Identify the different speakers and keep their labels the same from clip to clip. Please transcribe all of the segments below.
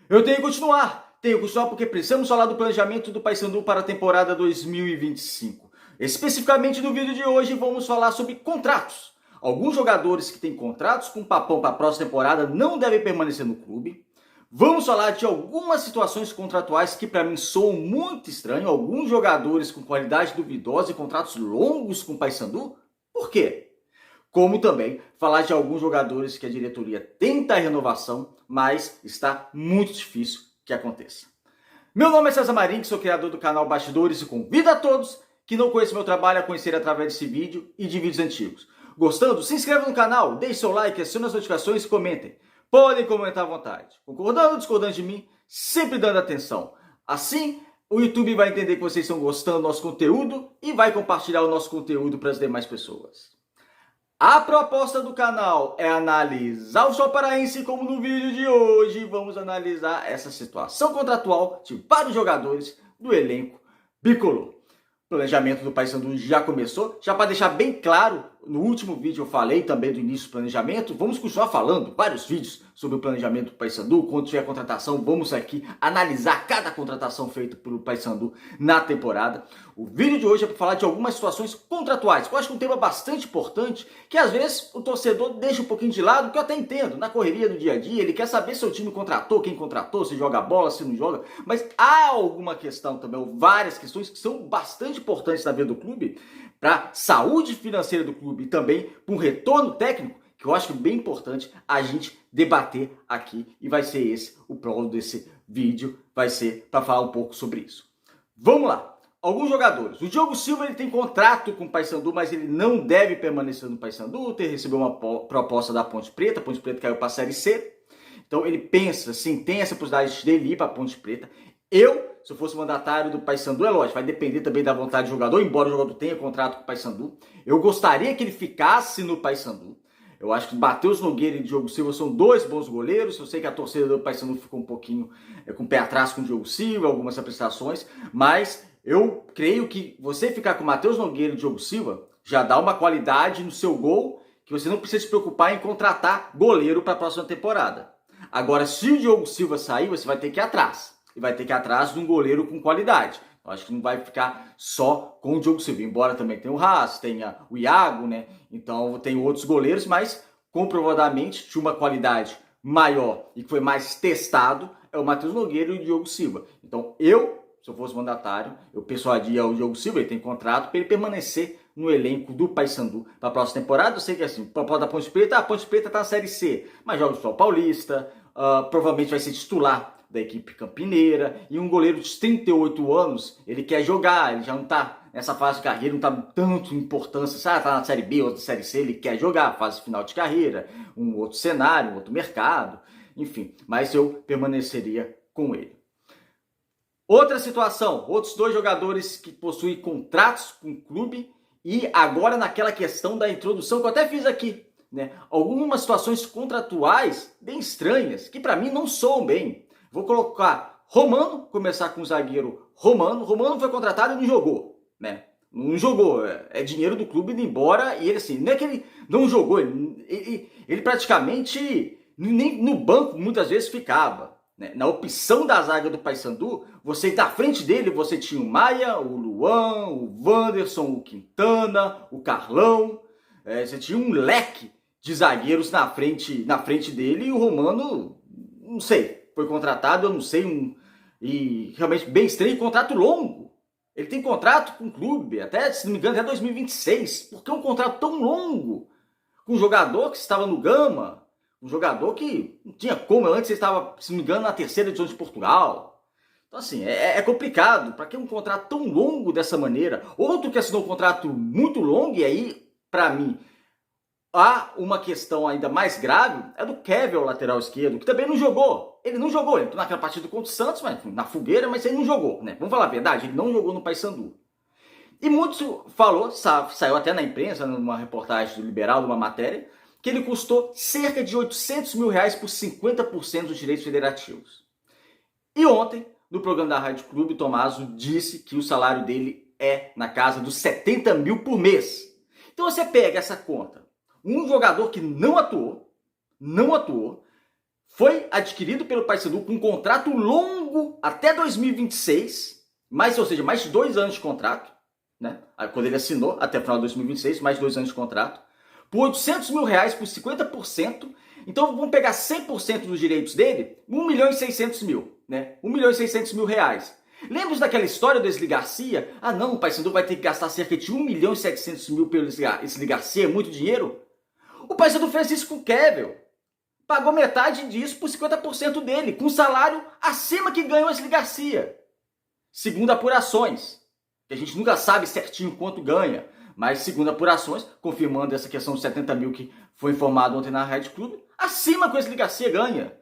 Speaker 1: Eu tenho que continuar porque precisamos falar do planejamento do Paysandu para a temporada 2025. Especificamente no vídeo de hoje vamos falar sobre contratos. Alguns jogadores que têm contratos com papão para a próxima temporada não devem permanecer no clube. Vamos falar de algumas situações contratuais que para mim soam muito estranho. Alguns jogadores com qualidade duvidosa e contratos longos com o Paysandu. Por quê? Como também falar de alguns jogadores que a diretoria tenta a renovação, mas está muito difícil que aconteça. Meu nome é César Marim, sou criador do canal Bastidores e convido a todos que não conhecem meu trabalho a conhecer através desse vídeo e de vídeos antigos. Gostando? Se inscreva no canal, deixe seu like, acione as notificações e comentem. Podem comentar à vontade. Concordando ou discordando de mim, sempre dando atenção. Assim, o YouTube vai entender que vocês estão gostando do nosso conteúdo e vai compartilhar o nosso conteúdo para as demais pessoas. A proposta do canal é analisar o futebol paraense, como no vídeo de hoje vamos analisar essa situação contratual de vários jogadores do elenco bicolor. O planejamento do Paysandu já começou, já para deixar bem claro, no último vídeo eu falei também do início do planejamento, vamos continuar falando vários vídeos sobre o planejamento do Paysandu, quando tiver contratação, vamos aqui analisar cada contratação feita pelo Paysandu na temporada. O vídeo de hoje é para falar de algumas situações contratuais, que eu acho que é um tema bastante importante, que às vezes o torcedor deixa um pouquinho de lado, que eu até entendo, na correria do dia a dia, ele quer saber se o time contratou, quem contratou, se joga bola, se não joga, mas há alguma questão também, ou várias questões que são bastante importantes na vida do clube, para a saúde financeira do clube e também para um retorno técnico, que eu acho bem importante a gente debater aqui, e vai ser esse o prólogo desse vídeo, vai ser para falar um pouco sobre isso. Vamos lá! Alguns jogadores. O Diogo Silva ele tem contrato com o Paysandu, mas ele não deve permanecer no Paysandu. Ele recebeu uma proposta da Ponte Preta. A Ponte Preta caiu para a Série C. Então ele pensa, sim, tem essa possibilidade dele ir para a Ponte Preta. Se eu fosse mandatário do Paysandu, é lógico, vai depender também da vontade do jogador, embora o jogador tenha contrato com o Paysandu. Eu gostaria que ele ficasse no Paysandu. Eu acho que Matheus Nogueira e Diogo Silva são dois bons goleiros. Eu sei que a torcida do Paysandu ficou um pouquinho com o pé atrás com o Diogo Silva, algumas apresentações, mas eu creio que você ficar com o Matheus Nogueira e o Diogo Silva já dá uma qualidade no seu gol que você não precisa se preocupar em contratar goleiro para a próxima temporada. Agora, se o Diogo Silva sair, você vai ter que ir atrás. E vai ter que ir atrás de um goleiro com qualidade. Eu acho que não vai ficar só com o Diogo Silva, embora também tenha o Haas, tenha o Iago, né? Então tem outros goleiros, mas comprovadamente de uma qualidade maior e que foi mais testado é o Matheus Nogueira e o Diogo Silva. Então se eu fosse mandatário, eu persuadia o Diogo Silva, ele tem contrato, para ele permanecer no elenco do Paysandu para a próxima temporada. Eu sei que assim, proposta da Ponte Preta, a Ponte Preta está na Série C, mas joga o futebol paulista, provavelmente vai ser titular da equipe campineira, e um goleiro de 38 anos, ele quer jogar, ele já não está nessa fase de carreira, não está tanto importância, está na Série B ou na Série C, ele quer jogar, fase final de carreira, um outro cenário, um outro mercado, enfim, mas eu permaneceria com ele. Outra situação, outros dois jogadores que possuem contratos com o clube, e agora naquela questão da introdução que eu até fiz aqui, né? Algumas situações contratuais bem estranhas, que para mim não soam bem. Vou colocar Romano, começar com o zagueiro Romano. Romano foi contratado e não jogou, né? Não jogou, é dinheiro do clube indo embora, e ele assim, não é que ele não jogou, ele praticamente nem no banco muitas vezes ficava. Na opção da zaga do Paysandu, você na frente dele, você tinha o Maia, o Luan, o Wanderson, o Quintana, o Carlão. Você tinha um leque de zagueiros na frente dele, e o Romano, não sei, foi contratado, eu não sei, e realmente bem estranho, contrato longo. Ele tem contrato com o clube, até, se não me engano, até 2026. Por que um contrato tão longo? Com um jogador que estava no Gama, um jogador que não tinha como, antes ele estava, se não me engano, na terceira divisão de Portugal. Então assim, é complicado. Para que um contrato tão longo dessa maneira? Outro que assinou um contrato muito longo, e aí, para mim, há uma questão ainda mais grave, é do Kevin, o lateral esquerdo, que também não jogou. Ele não jogou, ele entrou naquela partida contra o Santos, mas na fogueira, mas ele não jogou, né? Vamos falar a verdade, ele não jogou no Paysandu. E muito saiu até na imprensa, numa reportagem do Liberal, numa matéria, que ele custou cerca de R$800 mil por 50% dos direitos federativos. E ontem, no programa da Rádio Clube, o Tomaso disse que o salário dele é na casa dos 70 mil por mês. Então você pega essa conta, um jogador que não atuou, foi adquirido pelo Paysandu com um contrato longo até 2026, ou seja, mais de 2 anos de contrato, né? Quando ele assinou, até o final de 2026, mais 2 anos de contrato, por R$800 mil, por 50%. Então vamos pegar 100% dos direitos dele, 1.600.000, né? 1.600.000 reais. Lembra daquela história do Wesley Garcia? Ah não, o Paysandu vai ter que gastar cerca de 1.700.000 pelo Wesley Garcia, é muito dinheiro? O Paysandu fez isso com o Kevin. Pagou metade disso por 50% dele, com salário acima que ganhou o Wesley Garcia. Segundo apurações, que a gente nunca sabe certinho quanto ganha, mas segundo apurações, confirmando essa questão dos 70 mil que foi informado ontem na Rádio Clube, acima que o Wesley Garcia ganha.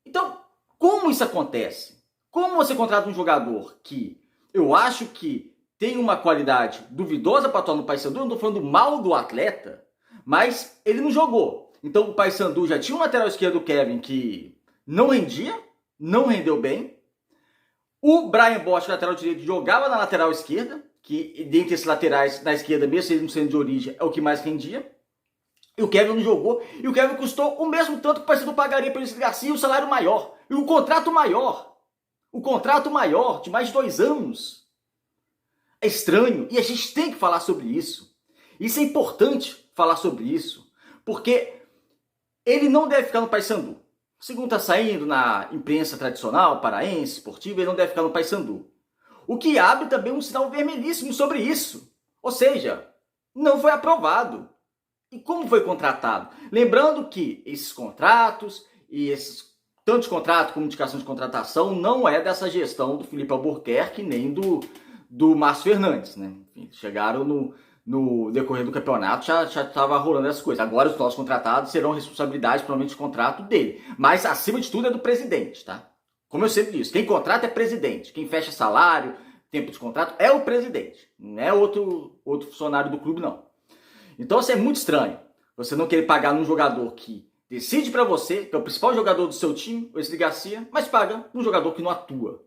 Speaker 1: Então, como isso acontece? Como você contrata um jogador que eu acho que tem uma qualidade duvidosa para atuar no Paysandu, eu não estou falando mal do atleta, mas ele não jogou. Então o Paysandu já tinha um lateral esquerdo, o Kevin, que não rendia, não rendeu bem. O Brian Bosch, lateral direito, jogava na lateral esquerda, que dentre esses laterais da esquerda, mesmo ele não sendo de origem, é o que mais rendia. E o Kevin não jogou. E o Kevin custou o mesmo tanto que o Paysandu pagaria pelo Wesley Garcia, e o salário maior. E o contrato maior. O contrato maior, de mais de 2 anos. É estranho. E a gente tem que falar sobre isso. Isso é importante falar sobre isso. Porque ele não deve ficar no Paysandu. Segundo está saindo na imprensa tradicional, paraense, esportiva, ele não deve ficar no Paysandu. O que abre também um sinal vermelhíssimo sobre isso. Ou seja, não foi aprovado. E como foi contratado? Lembrando que esses contratos e esses tanto de contrato como indicação de contratação não é dessa gestão do Felipe Albuquerque nem do Márcio Fernandes, né? Enfim, chegaram no decorrer do campeonato, já estava rolando essas coisas. Agora os nossos contratados serão responsabilidade, provavelmente, de contrato dele. Mas, acima de tudo, é do presidente, tá? Como eu sempre disse, quem contrata é presidente. Quem fecha salário, tempo de contrato, é o presidente. Não é outro funcionário do clube, não. Então, assim, é muito estranho você não querer pagar num jogador que decide para você, que é o principal jogador do seu time, o Wesley Garcia, mas paga num jogador que não atua.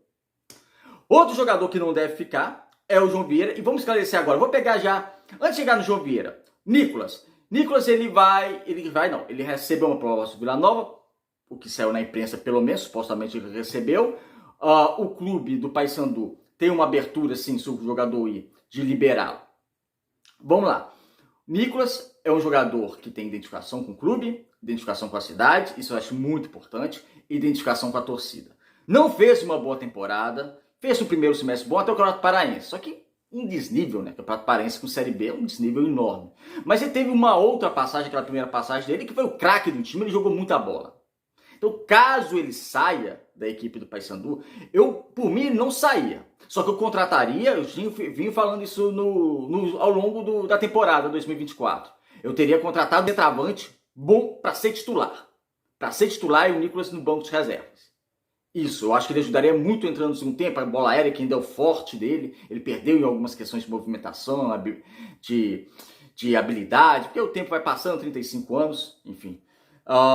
Speaker 1: Outro jogador que não deve ficar é o João Vieira. E vamos esclarecer agora. Vou pegar já, antes de chegar no João Vieira, Nicolas. Nicolas, ele recebeu uma proposta do Vila Nova, o que saiu na imprensa, pelo menos, supostamente ele recebeu. O clube do Paysandu tem uma abertura, sim, se o jogador ir, de liberá-lo. Vamos lá. Nicolas é um jogador que tem identificação com o clube, identificação com a cidade, isso eu acho muito importante, identificação com a torcida. Não fez uma boa temporada, fez um primeiro semestre bom até o Campeonato Paraense, só que um desnível, né? O Campeonato Paraense com Série B é um desnível enorme. Mas ele teve uma outra passagem, aquela primeira passagem dele, que foi o craque do time, ele jogou muita bola. Então, caso ele saia da equipe do Paysandu, por mim, ele não saía. Só que eu contrataria, eu vim falando isso ao longo da temporada 2024. Eu teria contratado um centroavante bom para ser titular. Para ser titular e o Nicolas no banco de reservas. Isso, eu acho que ele ajudaria muito entrando no segundo tempo, a bola aérea que ainda é o forte dele. Ele perdeu em algumas questões de movimentação, de habilidade, porque o tempo vai passando, 35 anos, enfim.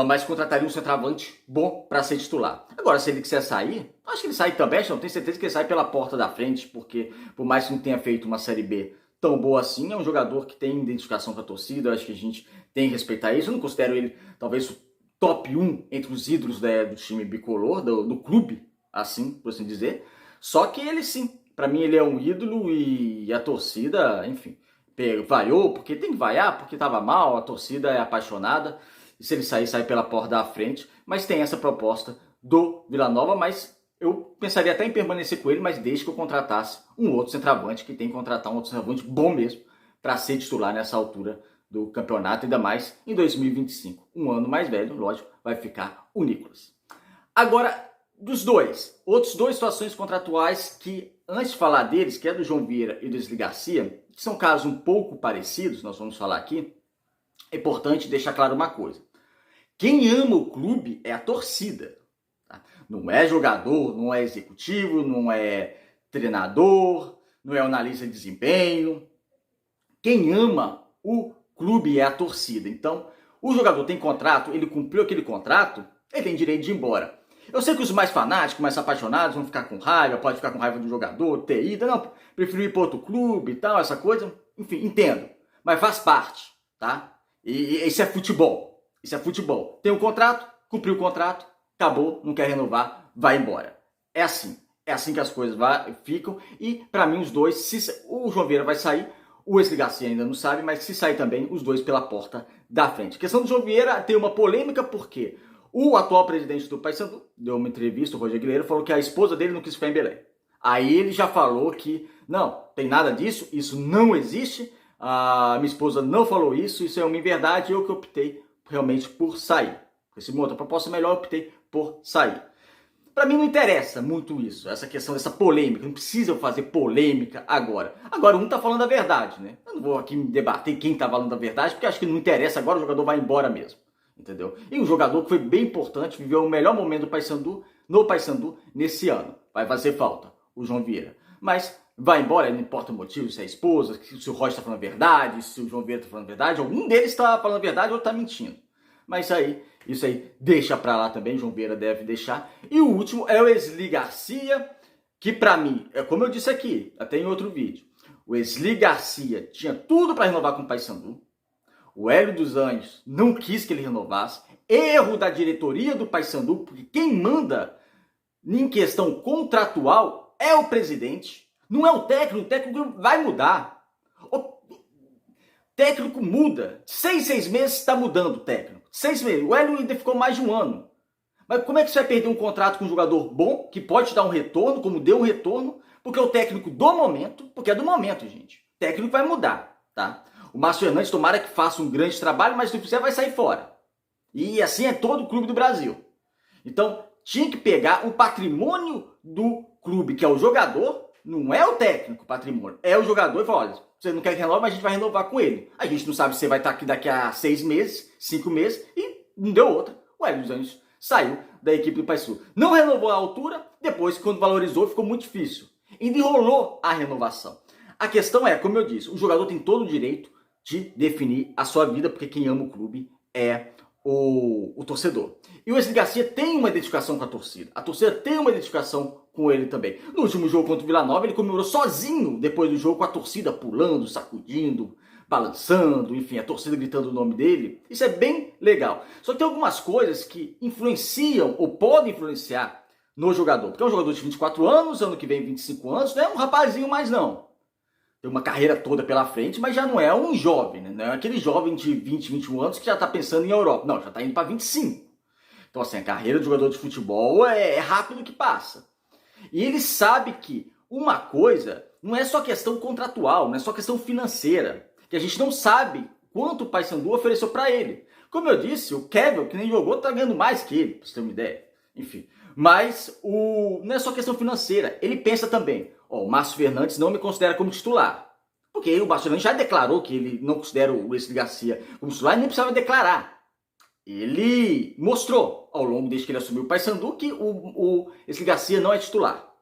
Speaker 1: Mas contrataria um centroavante bom para ser titular. Agora, se ele quiser sair, acho que ele sai também, não tenho certeza que ele sai pela porta da frente, porque por mais que não tenha feito uma Série B tão boa assim, é um jogador que tem identificação com a torcida, acho que a gente tem que respeitar isso. Eu não considero ele, talvez, o top 1 entre os ídolos do time bicolor, do clube, assim, por assim dizer. Só que ele, sim, para mim ele é um ídolo e a torcida, enfim, vaiou, porque tem que vaiar, porque estava mal, a torcida é apaixonada. E se ele sair, sai pela porta da frente. Mas tem essa proposta do Vila Nova, mas eu pensaria até em permanecer com ele, mas desde que eu contratasse um outro centroavante, que tem que contratar um outro centroavante bom mesmo, para ser titular nessa altura do campeonato, ainda mais em 2025. Um ano mais velho, lógico, vai ficar o Nicolas. Agora, outros dois situações contratuais que, antes de falar deles, que é do João Vieira e do Wesley Garcia, que são casos um pouco parecidos, nós vamos falar aqui, é importante deixar claro uma coisa. Quem ama o clube é a torcida. Tá? Não é jogador, não é executivo, não é treinador, não é analista de desempenho. Quem ama o clube é a torcida. Então, o jogador tem contrato, ele cumpriu aquele contrato, ele tem direito de ir embora. Eu sei que os mais fanáticos, mais apaixonados vão ficar com raiva, pode ficar com raiva do jogador, ter ido, não, prefiro ir para outro clube e tal, essa coisa. Enfim, entendo. Mas faz parte, tá? E isso é futebol. Isso é futebol. Tem um contrato, cumpriu o contrato, acabou, não quer renovar, vai embora. É assim que as coisas ficam. E para mim os dois, o João Vieira vai sair, o Wesley Garcia ainda não sabe, mas se sair também, os dois pela porta da frente. A questão do João Vieira tem uma polêmica porque o atual presidente do Paysandu deu uma entrevista, o Roger Aguilera, falou que a esposa dele não quis ficar em Belém. Aí ele já falou que não, tem nada disso, isso não existe, a minha esposa não falou isso é uma inverdade, eu que optei realmente por sair. Recebi uma outra proposta melhor, eu optei por sair. Para mim não interessa muito isso, essa questão dessa polêmica, não precisa fazer polêmica agora. Agora um tá falando a verdade, né? Eu não vou aqui me debater quem tá falando a verdade, porque acho que não interessa agora, o jogador vai embora mesmo, entendeu? E um jogador que foi bem importante, viveu o melhor momento do Paysandu, no Paysandu nesse ano. Vai fazer falta, o João Vieira. Mas vai embora, não importa o motivo, se é a esposa, se o Roger está falando a verdade, se o João Vieira está falando a verdade, algum deles está falando a verdade ou está mentindo. Mas isso aí deixa pra lá também, o João Vieira deve deixar. E o último é o Wesley Garcia, que pra mim, é como eu disse aqui, até em outro vídeo, o Wesley Garcia tinha tudo para renovar com o Paysandu. O Hélio dos Anjos não quis que ele renovasse. Erro da diretoria do Paysandu, porque quem manda em questão contratual é o presidente, não é o técnico vai mudar. O técnico muda. 6 meses está mudando o técnico. 6 meses. O Hélio ainda ficou mais de um ano. Mas como é que você vai perder um contrato com um jogador bom, que pode dar um retorno, como deu um retorno, porque o técnico do momento, porque é do momento, gente. O técnico vai mudar, tá? O Márcio Fernandes tomara que faça um grande trabalho, mas se fizer vai sair fora. E assim é todo o clube do Brasil. Então, tinha que pegar o patrimônio do clube, que é o jogador, não é o técnico, o patrimônio, é o jogador, e falar, olha, você não quer que renove, mas a gente vai renovar com ele. A gente não sabe se você vai estar aqui daqui a 6 meses, 5 meses, e não deu outra. O Hélio dos Anjos saiu da equipe do Paysandu. Não renovou a altura, depois, quando valorizou, ficou muito difícil. E enrolou a renovação. A questão é, como eu disse, o jogador tem todo o direito de definir a sua vida, porque quem ama o clube é o torcedor. E o Wesley Garcia tem uma identificação com a torcida tem uma identificação com ele também. No último jogo contra o Vila Nova, ele comemorou sozinho depois do jogo, com a torcida pulando, sacudindo, balançando, enfim, a torcida gritando o nome dele. Isso é bem legal. Só que tem algumas coisas que influenciam ou podem influenciar no jogador. Porque é um jogador de 24 anos, ano que vem 25 anos, não é um rapazinho mais não. Tem uma carreira toda pela frente, mas já não é um jovem, né? Não é aquele jovem de 20, 21 anos que já está pensando em Europa. Não, já está indo para 25. Então, assim, a carreira de jogador de futebol é rápido que passa. E ele sabe que uma coisa não é só questão contratual, não é só questão financeira, que a gente não sabe quanto o Paysandu ofereceu para ele. Como eu disse, o Kevin, que nem jogou, tá ganhando mais que ele, para você ter uma ideia. Enfim, mas não é só questão financeira. Ele pensa também, o Márcio Fernandes não me considera como titular. Porque o Márcio Fernandes já declarou que ele não considera o Wesley Garcia como titular e nem precisava declarar. Ele mostrou, ao longo desde que ele assumiu o Paysandu, que o Wesley Garcia não é titular.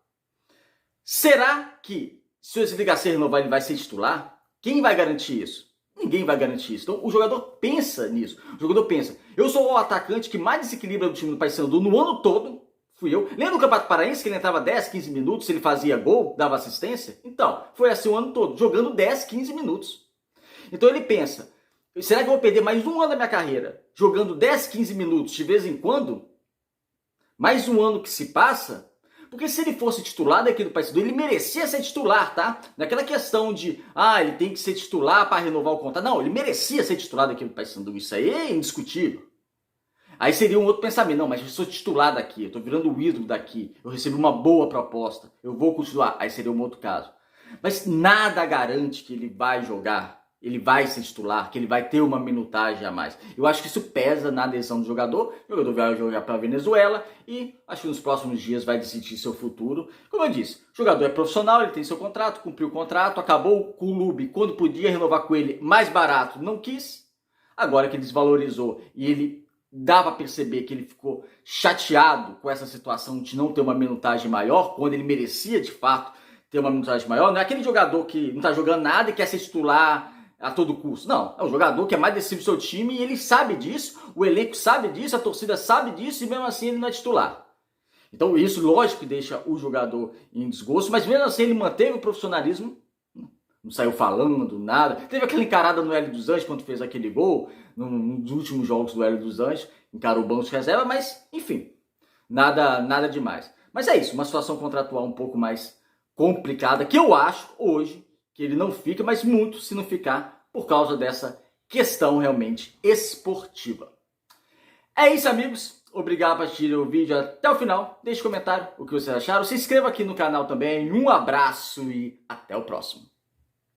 Speaker 1: Será que, se o Wesley Garcia renovar, ele vai ser titular? Quem vai garantir isso? Ninguém vai garantir isso. Então, o jogador pensa nisso. O jogador pensa, eu sou o atacante que mais desequilibra do time do Paysandu no ano todo, fui eu. Lembra do Campeonato Paraense, que ele entrava 10, 15 minutos, se ele fazia gol, dava assistência? Então, foi assim o ano todo, jogando 10, 15 minutos. Então ele pensa, será que eu vou perder mais um ano da minha carreira jogando 10, 15 minutos de vez em quando? Mais um ano que se passa? Porque se ele fosse titular daqui do Paysandu, ele merecia ser titular, tá? Naquela questão de, ele tem que ser titular para renovar o contrato. Não, ele merecia ser titular daqui do Paysandu. Isso aí é indiscutível. Aí seria um outro pensamento. Não, mas eu sou titular daqui, eu tô virando o ídolo daqui, eu recebi uma boa proposta, eu vou continuar. Aí seria um outro caso. Mas nada garante que ele vai jogar, ele vai ser titular, que ele vai ter uma minutagem a mais. Eu acho que isso pesa na adesão do jogador. O jogador vai jogar para a Venezuela e acho que nos próximos dias vai decidir seu futuro. Como eu disse, o jogador é profissional, ele tem seu contrato, cumpriu o contrato, acabou com o clube quando podia renovar com ele mais barato, não quis. Agora que ele desvalorizou e ele dá para perceber que ele ficou chateado com essa situação de não ter uma minutagem maior, quando ele merecia de fato ter uma minutagem maior. Não é aquele jogador que não está jogando nada e quer ser titular a todo custo. Não, é um jogador que é mais decisivo do seu time e ele sabe disso, o elenco sabe disso, a torcida sabe disso e mesmo assim ele não é titular. Então isso, lógico, que deixa o jogador em desgosto, mas mesmo assim ele manteve o profissionalismo, não saiu falando nada. Teve aquela encarada no Hélio dos Anjos quando fez aquele gol, nos últimos jogos do Hélio dos Anjos, encarou o banco de reserva, mas enfim. Nada demais. Mas é isso, uma situação contratual um pouco mais complicada, que eu acho hoje que ele não fica, mas muito se não ficar por causa dessa questão realmente esportiva. É isso, amigos. Obrigado por assistir o vídeo até o final. Deixe um comentário o que vocês acharam. Se inscreva aqui no canal também. Um abraço e até o próximo.